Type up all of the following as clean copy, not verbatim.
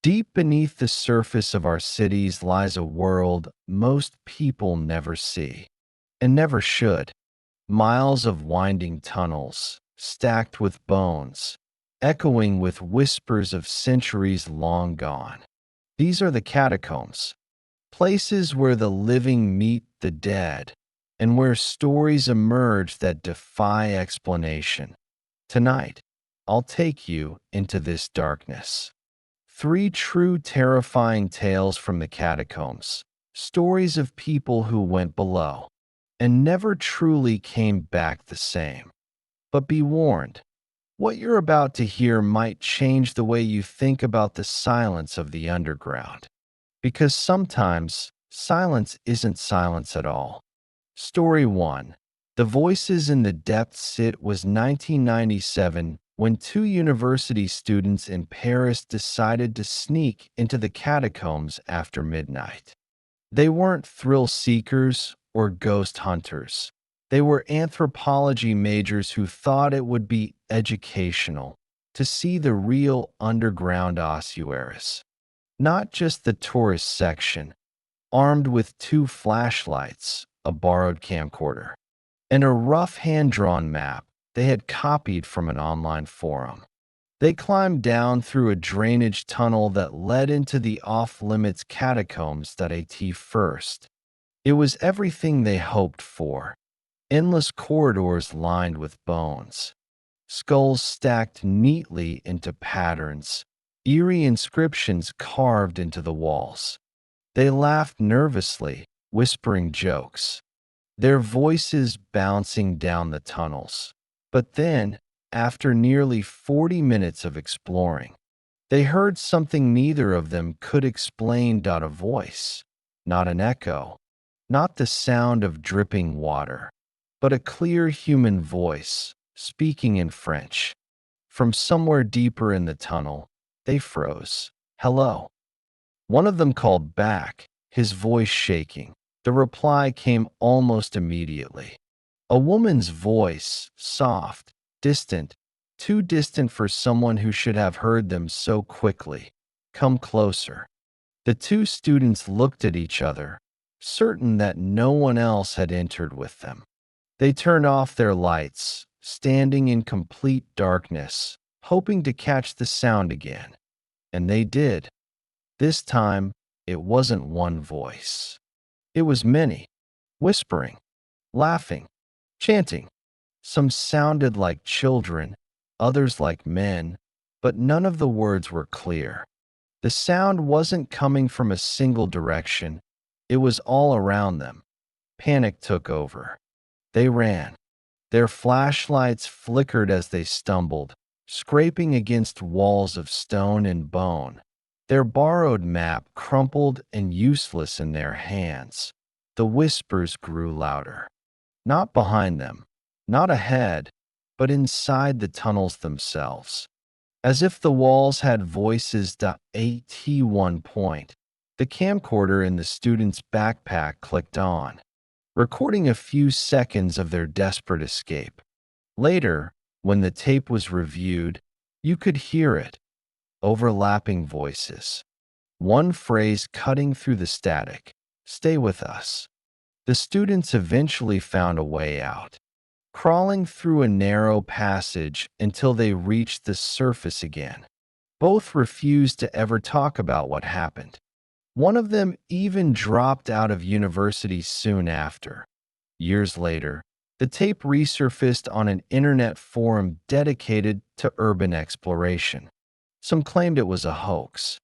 Deep beneath the surface of our cities lies a world most people never see, and never should. Miles of winding tunnels, stacked with bones, echoing with whispers of centuries long gone. These are the catacombs, places where the living meet the dead, and where stories emerge that defy explanation. Tonight, I'll take you into this darkness. Three true terrifying tales from the catacombs, stories of people who went below and never truly came back the same. But be warned, what you're about to hear might change the way you think about the silence of the underground. Because sometimes silence isn't silence at all. Story 1. The Voices in the Depths. It was 1997 when two university students in Paris decided to sneak into the catacombs after midnight. They weren't thrill seekers or ghost hunters. They were anthropology majors who thought it would be educational to see the real underground ossuaries, not just the tourist section. Armed with two flashlights, a borrowed camcorder, and a rough hand-drawn map they had copied from an online forum. They climbed down through a drainage tunnel that led into the off-limits catacombs. At first, it was everything they hoped for. Endless corridors lined with bones, skulls stacked neatly into patterns, eerie inscriptions carved into the walls. They laughed nervously, whispering jokes, their voices bouncing down the tunnels. But then, after nearly 40 minutes of exploring, they heard something neither of them could explain. A voice, not an echo, not the sound of dripping water, but a clear human voice, speaking in French. From somewhere deeper in the tunnel, they froze. Hello. One of them called back, his voice shaking. The reply came almost immediately. A woman's voice, soft, distant, too distant for someone who should have heard them so quickly. Come closer. The two students looked at each other, certain that no one else had entered with them. They turned off their lights, standing in complete darkness, hoping to catch the sound again. And they did. This time, it wasn't one voice. It was many, whispering, laughing, chanting. Some sounded like children, others like men, but none of the words were clear. The sound wasn't coming from a single direction. It was all around them. Panic took over. They ran. Their flashlights flickered as they stumbled, scraping against walls of stone and bone. Their borrowed map crumpled and useless in their hands. The whispers grew louder. Not behind them, not ahead, but inside the tunnels themselves. As if the walls had voices. At one point, the camcorder in the student's backpack clicked on, recording a few seconds of their desperate escape. Later, when the tape was reviewed, you could hear it, overlapping voices. One phrase cutting through the static, "Stay with us." The students eventually found a way out, crawling through a narrow passage until they reached the surface again. Both refused to ever talk about what happened. One of them even dropped out of university soon after. Years later, the tape resurfaced on an internet forum dedicated to urban exploration. Some claimed it was a hoax,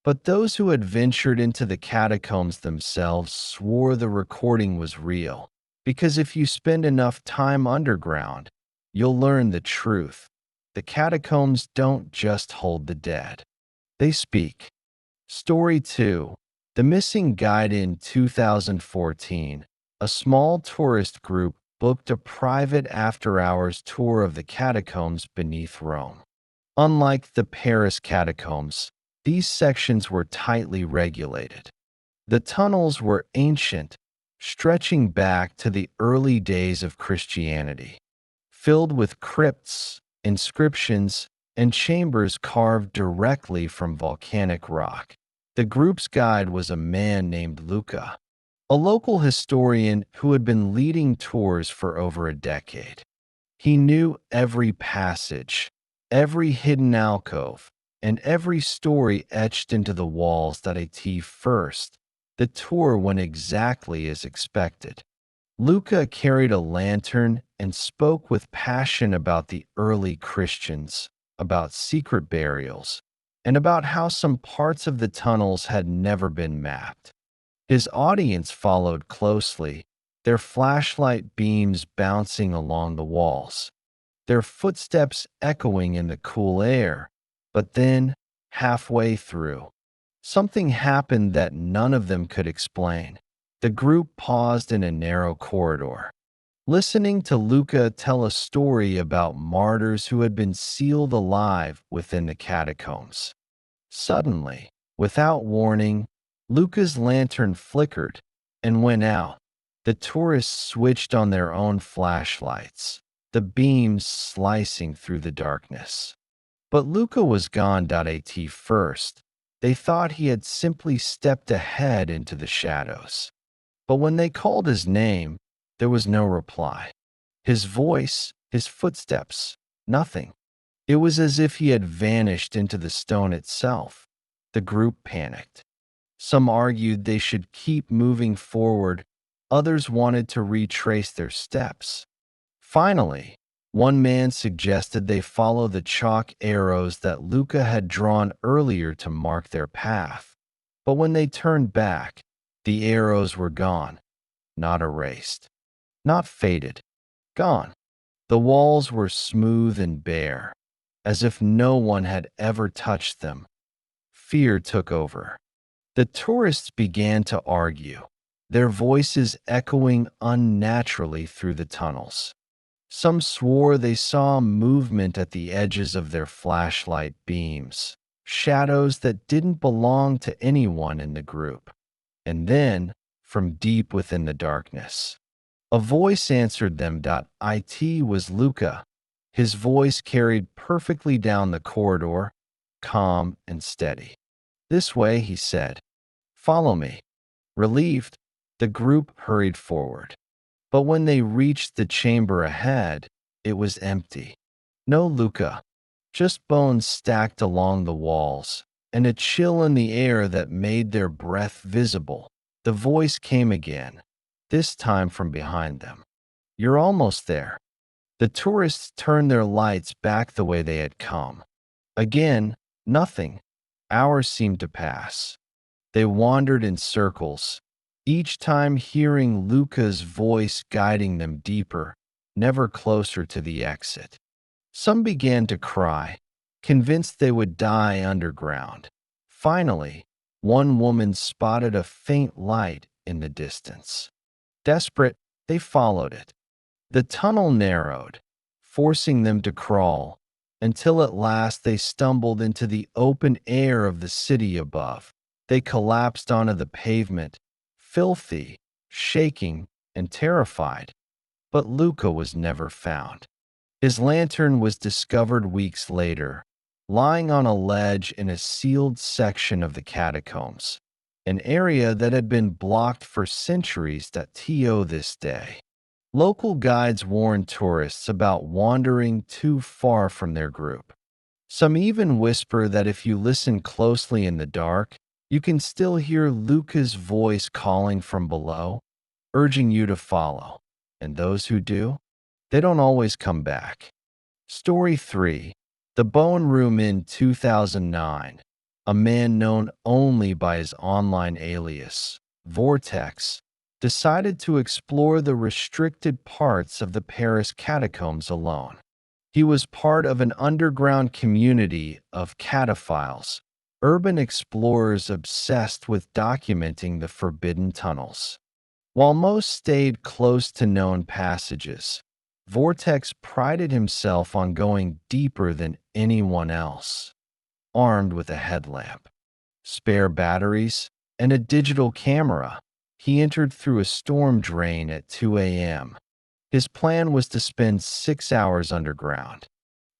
but those who had ventured into the catacombs themselves swore the recording was real, because if you spend enough time underground, you'll learn the truth. The catacombs don't just hold the dead. They speak. Story 2. The Missing Guide. In 2014, a small tourist group booked a private after-hours tour of the catacombs beneath Rome. Unlike the Paris catacombs, these sections were tightly regulated. The tunnels were ancient, stretching back to the early days of Christianity, filled with crypts, inscriptions, and chambers carved directly from volcanic rock. The group's guide was a man named Luca, a local historian who had been leading tours for over a decade. He knew every passage, every hidden alcove, and every story etched into the walls that at first. The tour went exactly as expected. Luca carried a lantern and spoke with passion about the early Christians, about secret burials, and about how some parts of the tunnels had never been mapped. His audience followed closely, their flashlight beams bouncing along the walls, their footsteps echoing in the cool air. But then, halfway through, something happened that none of them could explain. The group paused in a narrow corridor, listening to Luca tell a story about martyrs who had been sealed alive within the catacombs. Suddenly, without warning, Luca's lantern flickered and went out. The tourists switched on their own flashlights, the beams slicing through the darkness. But Luca was gone. At first, they thought he had simply stepped ahead into the shadows. But when they called his name, there was no reply. His voice, his footsteps, nothing. It was as if he had vanished into the stone itself. The group panicked. Some argued they should keep moving forward, others wanted to retrace their steps. Finally, one man suggested they follow the chalk arrows that Luca had drawn earlier to mark their path. But when they turned back, the arrows were gone, not erased, not faded, gone. The walls were smooth and bare, as if no one had ever touched them. Fear took over. The tourists began to argue, their voices echoing unnaturally through the tunnels. Some swore they saw movement at the edges of their flashlight beams, shadows that didn't belong to anyone in the group. And then, from deep within the darkness, a voice answered them. It was Luca. His voice carried perfectly down the corridor, calm and steady. "This way," he said. "Follow me." Relieved, the group hurried forward. But when they reached the chamber ahead, it was empty. No Luca, just bones stacked along the walls, and a chill in the air that made their breath visible. The voice came again, this time from behind them. "You're almost there." The tourists turned their lights back the way they had come. Again, nothing. Hours seemed to pass. They wandered in circles, each time hearing Luca's voice guiding them deeper, never closer to the exit. Some began to cry, convinced they would die underground. Finally, one woman spotted a faint light in the distance. Desperate, they followed it. The tunnel narrowed, forcing them to crawl, until at last they stumbled into the open air of the city above. They collapsed onto the pavement, filthy, shaking, and terrified. But Luca was never found. His lantern was discovered weeks later, lying on a ledge in a sealed section of the catacombs, an area that had been blocked for centuries to this day. Local guides warned tourists about wandering too far from their group. Some even whisper that if you listen closely in the dark, you can still hear Luca's voice calling from below, urging you to follow. And those who do, they don't always come back. Story 3. The Bone Room. In 2009, a man known only by his online alias, Vortex, decided to explore the restricted parts of the Paris catacombs alone. He was part of an underground community of cataphiles, urban explorers obsessed with documenting the forbidden tunnels. While most stayed close to known passages, Vortex prided himself on going deeper than anyone else. Armed with a headlamp, spare batteries, and a digital camera, he entered through a storm drain at 2 a.m. His plan was to spend 6 hours underground,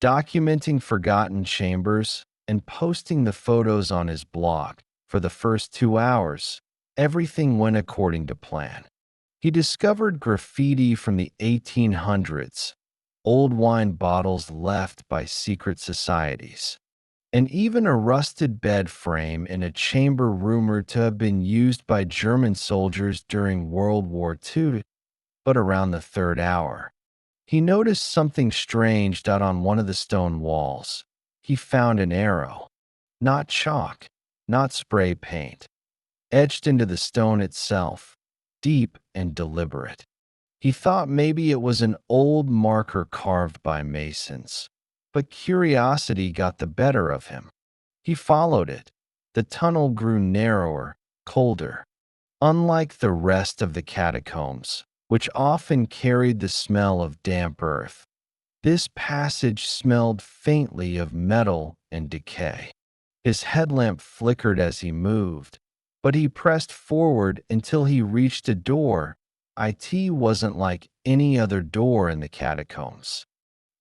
documenting forgotten chambers and posting the photos on his blog. For the first 2 hours, everything went according to plan. He discovered graffiti from the 1800s, old wine bottles left by secret societies, and even a rusted bed frame in a chamber rumored to have been used by German soldiers during World War II. But around the third hour, he noticed something strange out on one of the stone walls. He found an arrow, not chalk, not spray paint, etched into the stone itself, deep and deliberate. He thought maybe it was an old marker carved by masons, but curiosity got the better of him. He followed it. The tunnel grew narrower, colder. Unlike the rest of the catacombs, which often carried the smell of damp earth, this passage smelled faintly of metal and decay. His headlamp flickered as he moved, but he pressed forward until he reached a door. It wasn't like any other door in the catacombs.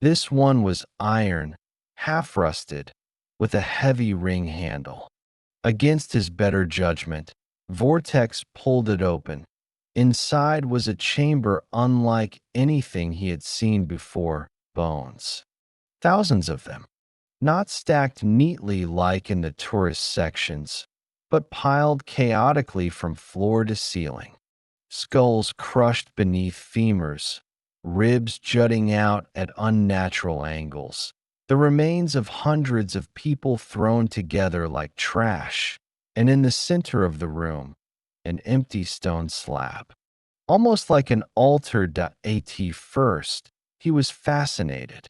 This one was iron, half rusted, with a heavy ring handle. Against his better judgment, Vortex pulled it open. Inside was a chamber unlike anything he had seen before. Bones. Thousands of them. Not stacked neatly like in the tourist sections, but piled chaotically from floor to ceiling. Skulls crushed beneath femurs, ribs jutting out at unnatural angles. The remains of hundreds of people thrown together like trash, and in the center of the room, an empty stone slab. Almost like an altar. At first, he was fascinated.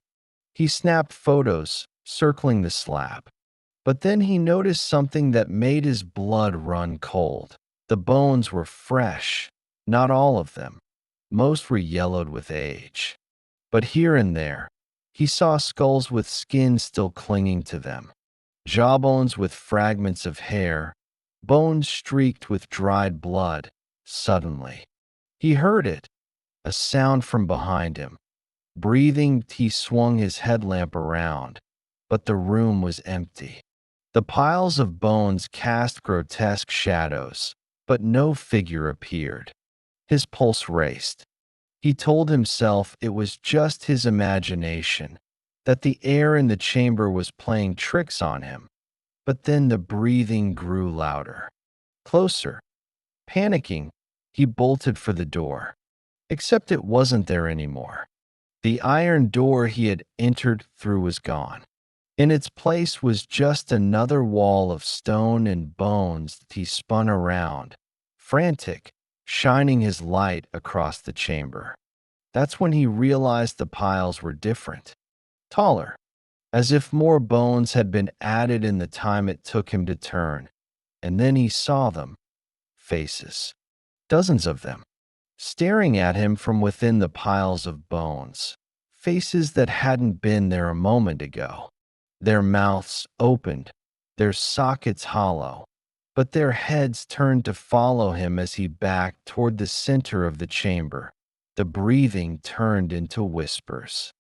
He snapped photos, circling the slab. But then he noticed something that made his blood run cold. The bones were fresh, not all of them. Most were yellowed with age. But here and there, he saw skulls with skin still clinging to them, jawbones with fragments of hair, bones streaked with dried blood. Suddenly, he heard it, a sound from behind him. Breathing, he swung his headlamp around, but the room was empty. The piles of bones cast grotesque shadows, but no figure appeared. His pulse raced. He told himself it was just his imagination, that the air in the chamber was playing tricks on him. But then the breathing grew louder, closer. Panicking, he bolted for the door. Except it wasn't there anymore. The iron door he had entered through was gone. In its place was just another wall of stone and bones. He spun around, frantic, shining his light across the chamber. That's when he realized the piles were different, taller, as if more bones had been added in the time it took him to turn. And then he saw them, faces, dozens of them, staring at him from within the piles of bones, faces that hadn't been there a moment ago. Their mouths opened, their sockets hollow, but their heads turned to follow him as he backed toward the center of the chamber. The breathing turned into whispers.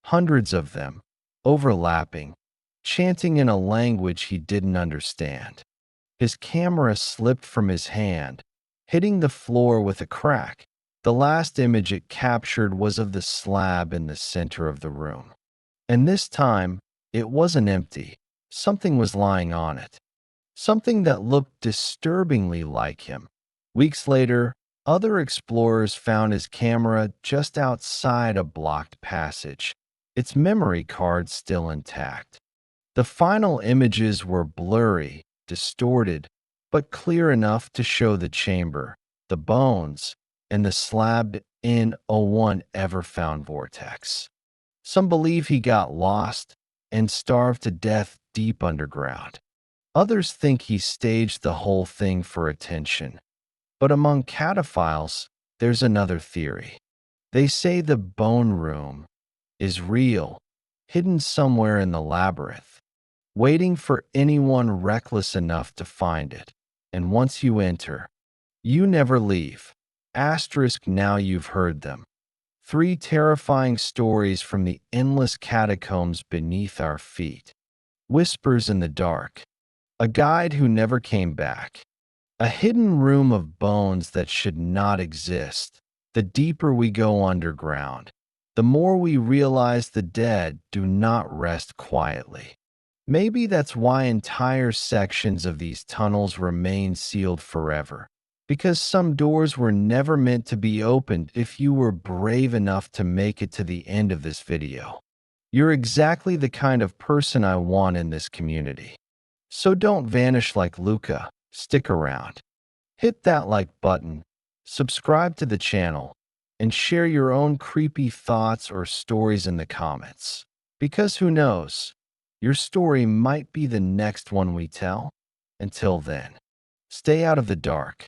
Hundreds of them, overlapping, chanting in a language he didn't understand. His camera slipped from his hand, hitting the floor with a crack. The last image it captured was of the slab in the center of the room. And this time, it wasn't empty. Something was lying on it. Something that looked disturbingly like him. Weeks later, other explorers found his camera just outside a blocked passage, its memory card still intact. The final images were blurry, distorted, but clear enough to show the chamber, the bones, and the slab. No one ever found Vortex. Some believe he got lost and starved to death deep underground. Others think he staged the whole thing for attention. But among cataphiles, there's another theory. They say the bone room is real, hidden somewhere in the labyrinth, waiting for anyone reckless enough to find it. And once you enter, you never leave. Asterisk, now you've heard them. 3 terrifying stories from the endless catacombs beneath our feet. Whispers in the dark. A guide who never came back. A hidden room of bones that should not exist. The deeper we go underground, the more we realize the dead do not rest quietly. Maybe that's why entire sections of these tunnels remain sealed forever. Because some doors were never meant to be opened if you were brave enough to make it to the end of this video. You're exactly the kind of person I want in this community. So don't vanish like Luca. Stick around. Hit that like button, subscribe to the channel, and share your own creepy thoughts or stories in the comments. Because who knows, your story might be the next one we tell. Until then, stay out of the dark